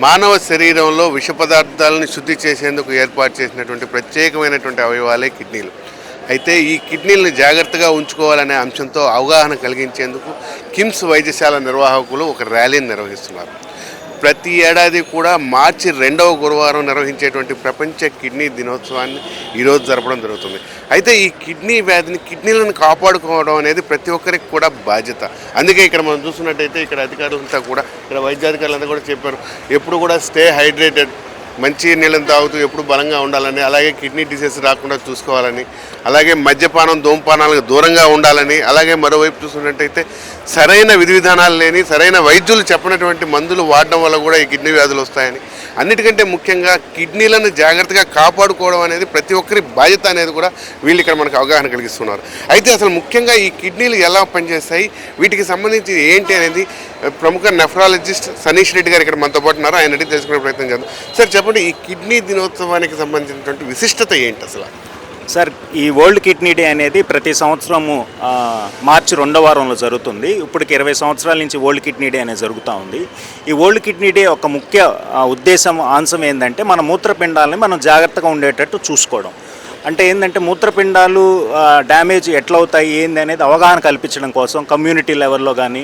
మానవ శరీరంలో విష పదార్థాలను శుద్ధి చేసేందుకు ఏర్పాటు చేసినటువంటి ప్రత్యేకమైనటువంటి అవయవాలే కిడ్నీలు. అయితే ఈ కిడ్నీలను జాగ్రత్తగా ఉంచుకోవాలనే అంశంతో అవగాహన కలిగించేందుకు కిమ్స్ వైద్యశాల నిర్వాహకులు ఒక ర్యాలీని నిర్వహిస్తున్నారు. ప్రతి ఏడాది కూడా మార్చి 2వ గురువారం నిర్వహించేటువంటి ప్రపంచ కిడ్నీ దినోత్సవాన్ని ఈరోజు జరపడం జరుగుతుంది. అయితే ఈ కిడ్నీలను కాపాడుకోవడం అనేది ప్రతి ఒక్కరికి కూడా బాధ్యత. అందుకే ఇక్కడ మనం చూస్తున్నట్టయితే ఇక్కడ అధికారులంతా కూడా, ఇక్కడ వైద్యాధికారులంతా కూడా చెప్పారు, ఎప్పుడు కూడా స్టే హైడ్రేటెడ్, మంచి నీళ్ళని తాగుతూ ఎప్పుడు బలంగా ఉండాలని, అలాగే కిడ్నీ డిసీజ్ రాకుండా చూసుకోవాలని, అలాగే మద్యపానం ధూమపానాలకు దూరంగా ఉండాలని, అలాగే మరోవైపు చూస్తున్నట్టయితే సరైన విధి విధానాలు లేని, సరైన వైద్యులు చెప్పినటువంటి మందులు వాడడం వల్ల కూడా ఈ కిడ్నీ వ్యాధులు వస్తాయని, అన్నిటికంటే ముఖ్యంగా కిడ్నీలను జాగ్రత్తగా కాపాడుకోవడం అనేది ప్రతి ఒక్కరి బాధ్యత అనేది కూడా వీళ్ళు ఇక్కడ మనకు అవగాహన కలిగిస్తున్నారు. అయితే అసలు ముఖ్యంగా ఈ కిడ్నీలు ఎలా పనిచేస్తాయి, వీటికి సంబంధించి ఏంటి అనేది ప్రముఖ నెఫ్రాలజిస్ట్ సనీష్ రెడ్డి గారు ఇక్కడ మనతో పాటు ఉన్నారు. ఆయన అడిగి తెలుసుకునే ప్రయత్నం చేద్దాం. సార్ చెప్పండి, ఈ కిడ్నీ దినోత్సవానికి సంబంధించినటువంటి విశిష్టత ఏంటి అసలు? సార్, ఈ వరల్డ్ కిడ్నీ డే అనేది ప్రతి సంవత్సరము మార్చి 2వ వారంలో జరుగుతుంది. ఇప్పటికి 20 సంవత్సరాల నుంచి వరల్డ్ కిడ్నీ డే అనేది జరుగుతూ ఉంది. ఈ వరల్డ్ కిడ్నీ డే ఒక ముఖ్య అంశం ఏంటంటే మన మూత్రపిండాలని మనం జాగ్రత్తగా ఉండేటట్టు చూసుకోవడం. అంటే ఏంటంటే మూత్రపిండాలు డ్యామేజ్ ఎట్లా అవుతాయి ఏంది అనేది అవగాహన కల్పించడం కోసం కమ్యూనిటీ లెవెల్లో కానీ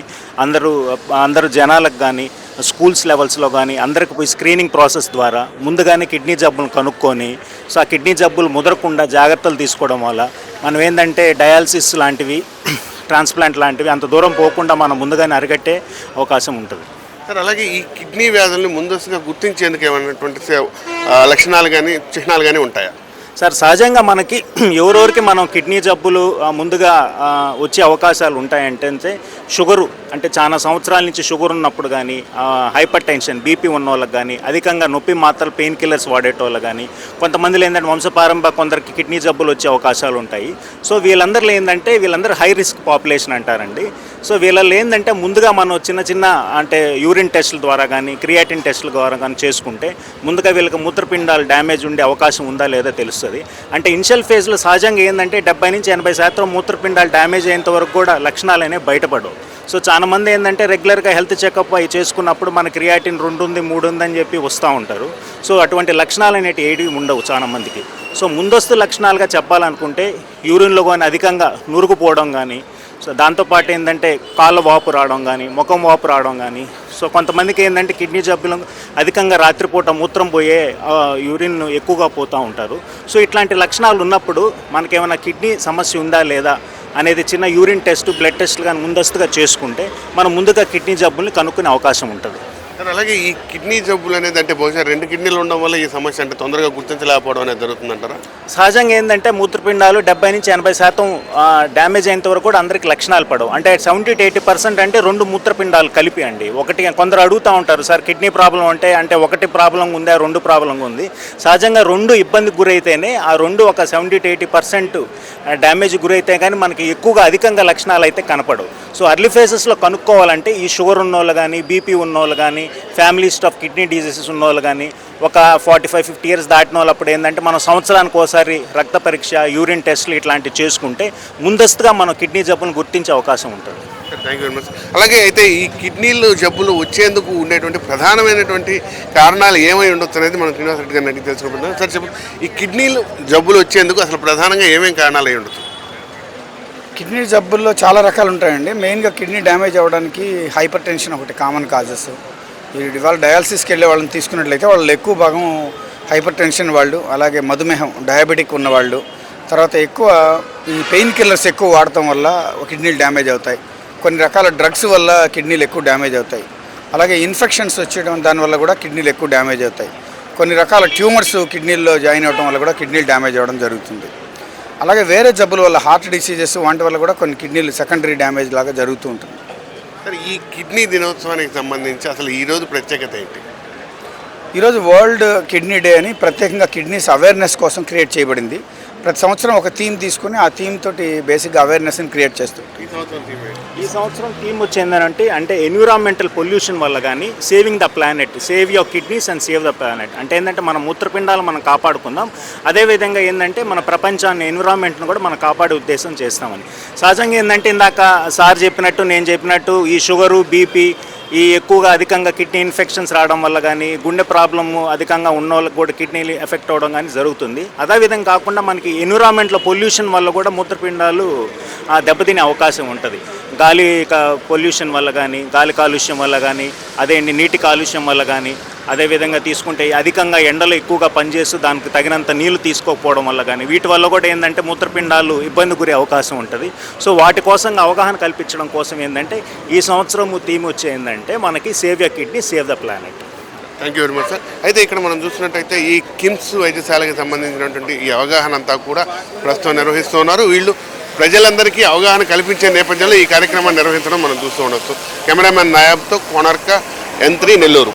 అందరూ జనాలకు కానీ స్కూల్స్ లెవెల్స్లో కానీ అందరికి పోయి స్క్రీనింగ్ ప్రాసెస్ ద్వారా ముందుగానే కిడ్నీ జబ్బులను కనుక్కొని, సో ఆ కిడ్నీ జబ్బులు ముదరకుండా జాగ్రత్తలు తీసుకోవడం వల్ల మనం ఏంటంటే డయాలసిస్ లాంటివి, ట్రాన్స్ప్లాంట్ లాంటివి అంత దూరం పోకుండా మనం ముందుగానే అరికట్టే అవకాశం ఉంటుంది. సార్, అలాగే ఈ కిడ్నీ వ్యాధులను ముందస్తుగా గుర్తించేందుకు ఏమైనటువంటి లక్షణాలు కానీ చిహ్నాలు కానీ ఉంటాయా? సార్, సహజంగా మనకి ఎవరెవరికి మనం కిడ్నీ జబ్బులు ముందుగా వచ్చే అవకాశాలు ఉంటాయంటే షుగరు, అంటే చాలా సంవత్సరాల నుంచి షుగర్ ఉన్నప్పుడు కానీ, హైపర్ టెన్షన్ బీపీ ఉన్న వాళ్ళకి కానీ, అధికంగా నొప్పి మాత్రలు పెయిన్ కిల్లర్స్ వాడేటోళ్ళు కానీ, కొంతమందిలో ఏంటంటే వంశపారంపర్య కొందరికి కిడ్నీ జబ్బులు వచ్చే అవకాశాలు ఉంటాయి. సో వీళ్ళందరూ హై రిస్క్ పాపులేషన్ అంటారండి. సో వీళ్ళలో ఏంటంటే ముందుగా మనం చిన్న అంటే యూరిన్ టెస్టుల ద్వారా కానీ, క్రియాటిన్ టెస్టుల ద్వారా కానీ చేసుకుంటే ముందుగా వీళ్ళకి మూత్రపిండాలు డ్యామేజ్ ఉండే అవకాశం ఉందా లేదా తెలుస్తుంది. అంటే ఇనిషియల్ ఫేజ్లో సహజంగా ఏంటంటే 70 నుంచి 80% మూత్రపిండాలు డ్యామేజ్ అయ్యేంత వరకు కూడా లక్షణాలు అనేవి బయటపడవు. సో చాలా మంది ఏంటంటే రెగ్యులర్గా హెల్త్ చెకప్ అవి చేసుకున్నప్పుడు మన క్రియాటిన్ 2 ఉంది 3 ఉందని చెప్పి వస్తూ ఉంటారు. సో అటువంటి లక్షణాలు అనేవి ఏవి ఉండవు చాలా మందికి. సో ముందస్తు లక్షణాలుగా చెప్పాలనుకుంటే యూరిన్లో కానీ అధికంగా నురుగుపోవడం కానీ, సో దాంతోపాటు ఏంటంటే కాళ్ళ వాపు రావడం కానీ, ముఖం వాపు రావడం కానీ, సో కొంతమందికి ఏంటంటే కిడ్నీ జబ్బులు అధికంగా రాత్రిపూట మూత్రం పోయే యూరిన్ ఎక్కువగా పోతూ ఉంటారు. సో ఇట్లాంటి లక్షణాలు ఉన్నప్పుడు మనకేమైనా కిడ్నీ సమస్య ఉందా లేదా అనేది చిన్న యూరిన్ టెస్ట్, బ్లడ్ టెస్ట్లు కానీ ముందస్తుగా చేసుకుంటే మనం ముందుగా కిడ్నీ జబ్బుల్ని కనుక్కునే అవకాశం ఉంటుంది. అలాగే ఈ కిడ్నీ జబ్బులు అనేది అంటే బహుశా 2 కిడ్నీలు ఉండడం వల్ల ఈ సమస్య అంటే తొందరగా గుర్తించలేకపోవడం అనేది జరుగుతుందంటారా? సహజంగా ఏంటంటే మూత్రపిండాలు 70 నుంచి 80% డ్యామేజ్ అయినంత వరకు కూడా అందరికి లక్షణాలు పడవు. అంటే 70 to 80% అంటే 2 మూత్రపిండాలు కలిపి అండి. ఒకటి కొందరు అడుగుతూ ఉంటారు, సార్ కిడ్నీ ప్రాబ్లం అంటే ఒకటి ప్రాబ్లం ఉందా 2 ప్రాబ్లం ఉంది? సహజంగా 2 ఇబ్బందికి గురైతేనే ఆ 2 ఒక 70 to 80% డ్యామేజ్ గురైతే కానీ మనకి ఎక్కువగా అధికంగా లక్షణాలు అయితే కనపడవు. సో అర్లీ ఫేజెస్లో కనుక్కోవాలంటే ఈ షుగర్ ఉన్నోళ్ళు కానీ, బీపీ ఉన్నోళ్ళు కానీ, family history of kidney diseases ఉన్నోళ్ళు కానీ, ఒక 45-50 ఇయర్స్ దాటిన వాళ్ళు అప్పుడు ఏంటంటే మనం సంవత్సరానికి ఒకసారి రక్త పరీక్ష, యూరిన్ టెస్టులు ఇట్లాంటివి చేసుకుంటే ముందస్తుగా మనం కిడ్నీ జబ్బులను గుర్తించే అవకాశం ఉంటుంది. Thank you very much. అలాగే అయితే ఈ కిడ్నీలు జబ్బులు వచ్చేందుకు ఉండేటువంటి ప్రధానమైనటువంటి కారణాలు ఏమై ఉండొచ్చు అనేది మనం శ్రీనివాస్ రెడ్డి గారిని అడిగి తెలుసుకుంటున్నాం. సార్ చెప్పండి, ఈ కిడ్నీలు జబ్బులు వచ్చేందుకు అసలు ప్రధానంగా ఏమేమి కారణాలు అయి ఉండొచ్చు? కిడ్నీ జబ్బుల్లో చాలా రకాలు ఉంటాయండి. మెయిన్గా కిడ్నీ డ్యామేజ్ అవ్వడానికి హైపర్ టెన్షన్ ఒకటి కామన్ కాజెస్. ఇవాళ డయాలసిస్కి వెళ్ళే వాళ్ళని తీసుకున్నట్లయితే వాళ్ళు ఎక్కువ భాగం హైపర్ టెన్షన్ వాళ్ళు, అలాగే మధుమేహం డయాబెటిక్ ఉన్నవాళ్ళు, తర్వాత ఎక్కువ ఈ పెయిన్ కిల్లర్స్ ఎక్కువ వాడటం వల్ల కిడ్నీలు డ్యామేజ్ అవుతాయి. కొన్ని రకాల డ్రగ్స్ వల్ల కిడ్నీలు ఎక్కువ డ్యామేజ్ అవుతాయి. అలాగే ఇన్ఫెక్షన్స్ వచ్చేయడం దానివల్ల కూడా కిడ్నీలు ఎక్కువ డ్యామేజ్ అవుతాయి. కొన్ని రకాల ట్యూమర్స్ కిడ్నీల్లో జాయిన్ అవ్వడం వల్ల కూడా కిడ్నీలు డ్యామేజ్ అవ్వడం జరుగుతుంది. అలాగే వేరే జబ్బుల వల్ల హార్ట్ డిసీజెస్ వాటి వల్ల కూడా కొన్ని కిడ్నీలు సెకండరీ డ్యామేజ్ లాగా జరుగుతూ ఉంటుంది. సార్, ఈ కిడ్నీ దినోత్సవానికి సంబంధించి అసలు ఈరోజు ప్రత్యేకత ఏంటి? ఈరోజు వరల్డ్ కిడ్నీ డే అని ప్రత్యేకంగా కిడ్నీస్ అవేర్నెస్ కోసం క్రియేట్ చేయబడింది. ప్రతి సంవత్సరం ఒక థీమ్ తీసుకుని ఆ థీమ్ తోటి బేసిక్గా అవేర్నెస్ని క్రియేట్ చేస్తుంది. ఈ సంవత్సరం థీమ్ వచ్చిందంటే అంటే ఎన్విరాన్మెంటల్ పొల్యూషన్ వల్ల కానీ saving the planet, save your kidneys and save the planet. అంటే ఏంటంటే మన మూత్రపిండాలు మనం కాపాడుకుందాం, అదేవిధంగా ఏంటంటే మన ప్రపంచాన్ని, ఎన్విరాన్మెంట్ను కూడా మనం కాపాడే ఉద్దేశం చేస్తామని. సహజంగా ఏంటంటే ఇందాక సార్ చెప్పినట్టు, నేను చెప్పినట్టు ఈ షుగరు, బీపీ, ఈ ఎక్కువగా అధికంగా కిడ్నీ ఇన్ఫెక్షన్స్ రావడం వల్ల కానీ గుండె ప్రాబ్లమ్ అధికంగా ఉన్న వాళ్ళకి కూడా కిడ్నీలు ఎఫెక్ట్ అవ్వడం కానీ జరుగుతుంది. అదేవిధంగా కాకుండా మనకి ఎన్విరాన్మెంట్లో పొల్యూషన్ వల్ల కూడా మూత్రపిండాలు దెబ్బతినే అవకాశం ఉంటుంది. గాలి పొల్యూషన్ వల్ల కానీ, గాలి కాలుష్యం వల్ల కానీ, అదే నీటి కాలుష్యం వల్ల కానీ, అదేవిధంగా తీసుకుంటే అధికంగా ఎండలు ఎక్కువగా పనిచేస్తూ దానికి తగినంత నీళ్లు తీసుకోకపోవడం వల్ల కానీ, వీటి వల్ల కూడా ఏంటంటే మూత్రపిండాలు ఇబ్బంది గురే అవకాశం ఉంటుంది. సో వాటి కోసం అవగాహన కల్పించడం కోసం ఏంటంటే ఈ సంవత్సరం థీమ్ వచ్చి ఏంటంటే మనకి save the kidney save the planet. Thank you very much sir. అయితే ఇక్కడ మనం చూస్తున్నట్టయితే ఈ కిమ్స్ వైద్యశాలకి సంబంధించినటువంటి ఈ అవగాహన అంతా కూడా ప్రస్తుతం నిర్వహిస్తున్నారు. వీళ్ళు ప్రజలందరికీ అవగాహన కల్పించే నేపథ్యంలో ఈ కార్యక్రమాన్ని నిర్వహించడం మనం చూస్తూ ఉండొచ్చు. కెమెరామెన్ నాయాబ్తో కోనార్క, N3 నెల్లూరు.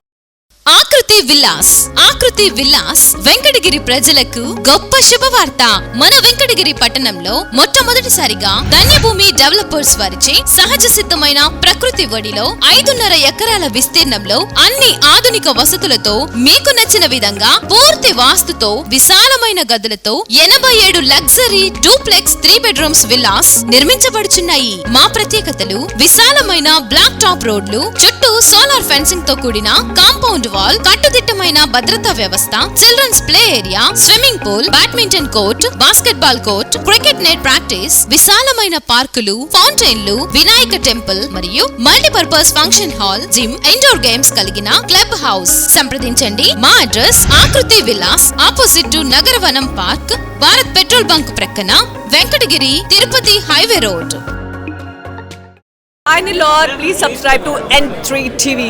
ఆకృతి విల్లాస్ వెంకటగిరి ప్రజలకు గొప్ప శుభవార్త. మన వెంకటగిరి పట్టణంలో మొట్టమొదటిసారిగా ధన్యభూమి డెవలపర్స్ వారిచే సహజ సిద్ధమైన ప్రకృతి ఒడిలో 5.5 ఎకరాల విస్తీర్ణంలో అన్ని ఆధునిక వసతులతో మీకు నచ్చిన విధంగా పూర్తి వాస్తుతో విశాలమైన గదులతో 87 లగ్జరీ డూప్లెక్స్ 3 బెడ్రూమ్స్ విల్లాస్ నిర్మించబడుచున్నాయి. మా ప్రత్యేకతలు విశాలమైన బ్లాక్ టాప్ రోడ్లు, చుట్టూ సోలార్ ఫెన్సింగ్ తో కూడిన కాంపౌండ్ వాల్, కట్టుదిట్టమైన భద్రతా వ్యవస్థ, children's play area, swimming pool, badminton court, basketball court, cricket net practice, విశాలమైన పార్కులు, ఫౌంటైన్లు, వినాయక టెంపుల్ మరియు multipurpose function hall, gym, indoor games కలిగిన క్లబ్ హౌస్. సంప్రదించండి. మా address Akruthi Vilas, opposite to Nagaravanam park, Bharat petrol bunk ప్రక్కన, Venkatagiri, Tirupati highway road. Hi Nilor, please subscribe to N3 TV.